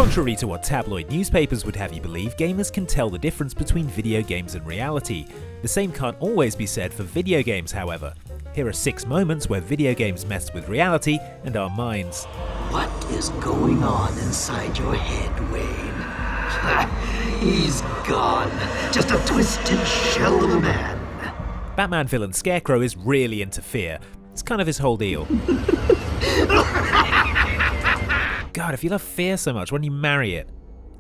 Contrary to what tabloid newspapers would have you believe, gamers can tell the difference between video games and reality. The same can't always be said for video games, however. Here are 6 moments where video games messed with reality and our minds. What is going on inside your head, Wayne? He's gone. Just a twisted shell of a man. Batman villain Scarecrow is really into fear. It's kind of his whole deal. God, if you love fear so much, why don't you marry it?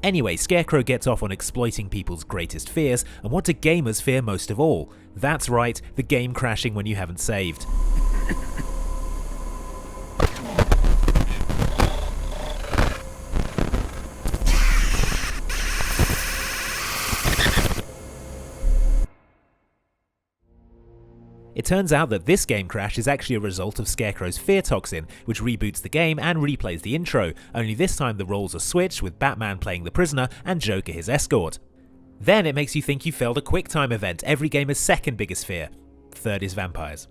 Anyway, Scarecrow gets off on exploiting people's greatest fears, and what do gamers fear most of all? That's right, the game crashing when you haven't saved. It turns out that this game crash is actually a result of Scarecrow's fear toxin, which reboots the game and replays the intro, only this time the roles are switched with Batman playing the prisoner and Joker his escort. Then it makes you think you failed a QuickTime event, every gamer's second biggest fear. Third is vampires.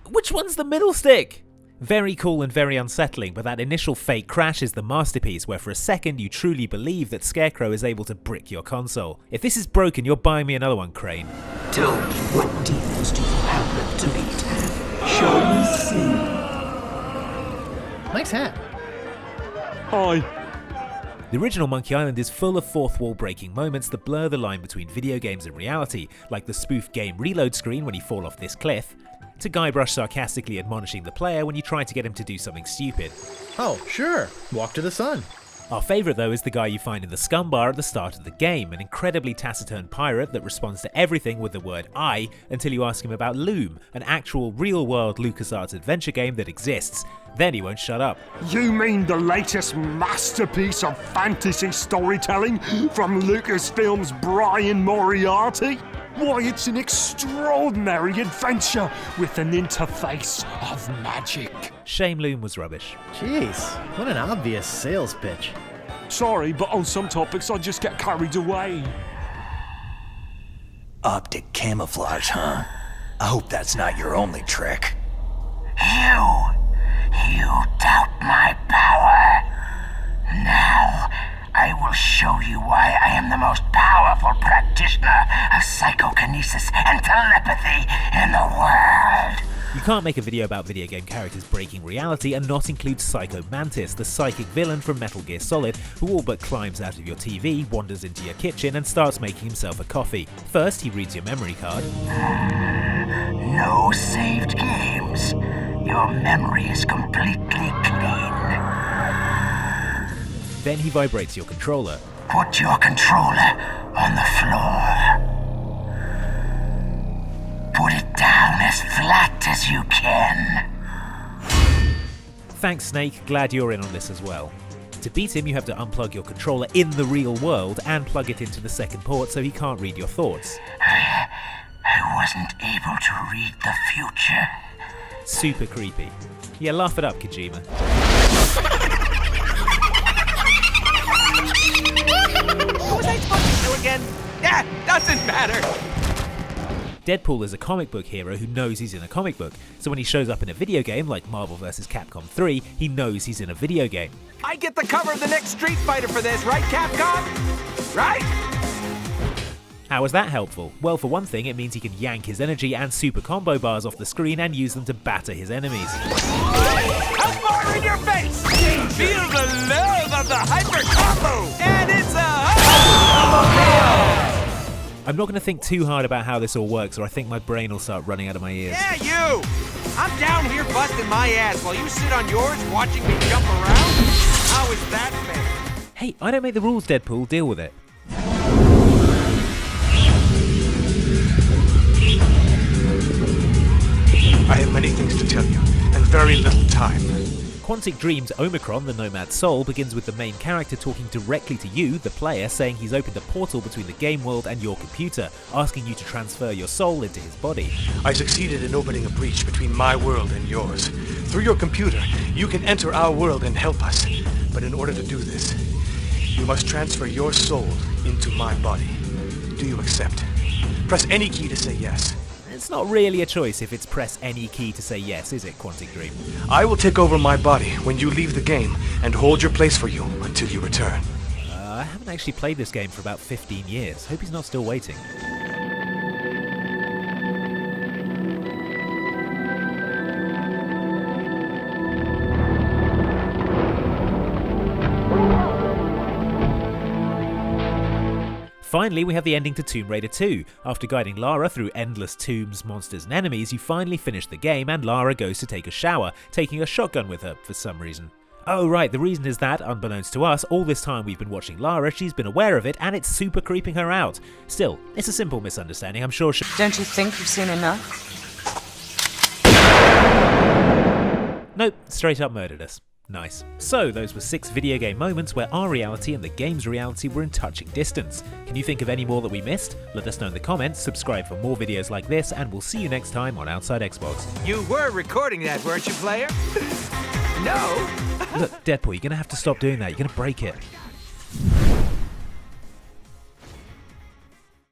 Which one's the middle stick? Very cool and very unsettling, but that initial fake crash is the masterpiece where for a second you truly believe that Scarecrow is able to brick your console. If this is broken, you're buying me another one, Crane. Tell me, what demons do you have left to beat? Show me see. Nice hat. Hi. The original Monkey Island is full of fourth wall breaking moments that blur the line between video games and reality, like the spoof game reload screen when you fall off this cliff, to Guybrush sarcastically admonishing the player when you try to get him to do something stupid. Oh, sure. Walk to the sun. Our favourite though is the guy you find in the scum bar at the start of the game, an incredibly taciturn pirate that responds to everything with the word I until you ask him about Loom, an actual real-world LucasArts adventure game that exists. Then he won't shut up. You mean the latest masterpiece of fantasy storytelling from Lucasfilm's Brian Moriarty? Why, it's an extraordinary adventure with an interface of magic. Shame Loom was rubbish. Jeez, what an obvious sales pitch. Sorry, but on some topics I just get carried away. Optic camouflage, huh? I hope that's not your only trick. You doubt my power. Now, I will show you why I am the most powerful practitioner of psychokinesis and telepathy in the world. You can't make a video about video game characters breaking reality and not include Psycho Mantis, the psychic villain from Metal Gear Solid, who all but climbs out of your TV, wanders into your kitchen and starts making himself a coffee. First, he reads your memory card. No saved games. Your memory is completely clean. Then he vibrates your controller. Put your controller on the floor. Put it down as flat as you can. Thanks, Snake. Glad you're in on this as well. To beat him, you have to unplug your controller in the real world and plug it into the second port so he can't read your thoughts. I wasn't able to read the future. Super creepy. Yeah, laugh it up, Kojima. What was I supposed to do again? Yeah, doesn't matter. Deadpool is a comic book hero who knows he's in a comic book, so when he shows up in a video game like Marvel vs. Capcom 3, he knows he's in a video game. I get the cover of the next Street Fighter for this, right, Capcom? Right? How is that helpful? Well, for one thing, it means he can yank his energy and super combo bars off the screen and use them to batter his enemies. Hellfire in your face! Feel the love of the hyper combo! And it's a I'm not going to think too hard about how this all works, or I think my brain will start running out of my ears. Yeah, you! I'm down here busting my ass while you sit on yours watching me jump around? How is that fair? Hey, I don't make the rules, Deadpool. Deal with it. I have many things to tell you, and very little time. Quantic Dream's Omikron, the Nomad soul, begins with the main character talking directly to you, the player, saying he's opened a portal between the game world and your computer, asking you to transfer your soul into his body. I succeeded in opening a breach between my world and yours. Through your computer, you can enter our world and help us. But in order to do this, you must transfer your soul into my body. Do you accept? Press any key to say yes. It's not really a choice if it's press any key to say yes, is it, Quantic Dream? I will take over my body when you leave the game and hold your place for you until you return. I haven't actually played this game for about 15 years. Hope he's not still waiting. Finally, we have the ending to Tomb Raider 2. After guiding Lara through endless tombs, monsters and enemies, you finally finish the game and Lara goes to take a shower, taking a shotgun with her for some reason. Oh right, the reason is that, unbeknownst to us, all this time we've been watching Lara, she's been aware of it and it's super creeping her out. Still, it's a simple misunderstanding, I'm sure she... Don't you think you've seen enough? Nope, straight up murdered us. Nice. So, those were 6 video game moments where our reality and the game's reality were in touching distance. Can you think of any more that we missed? Let us know in the comments, subscribe for more videos like this, and we'll see you next time on Outside Xbox. You were recording that, weren't you, player? No. Look, Deadpool, you're gonna have to stop doing that. You're gonna break it.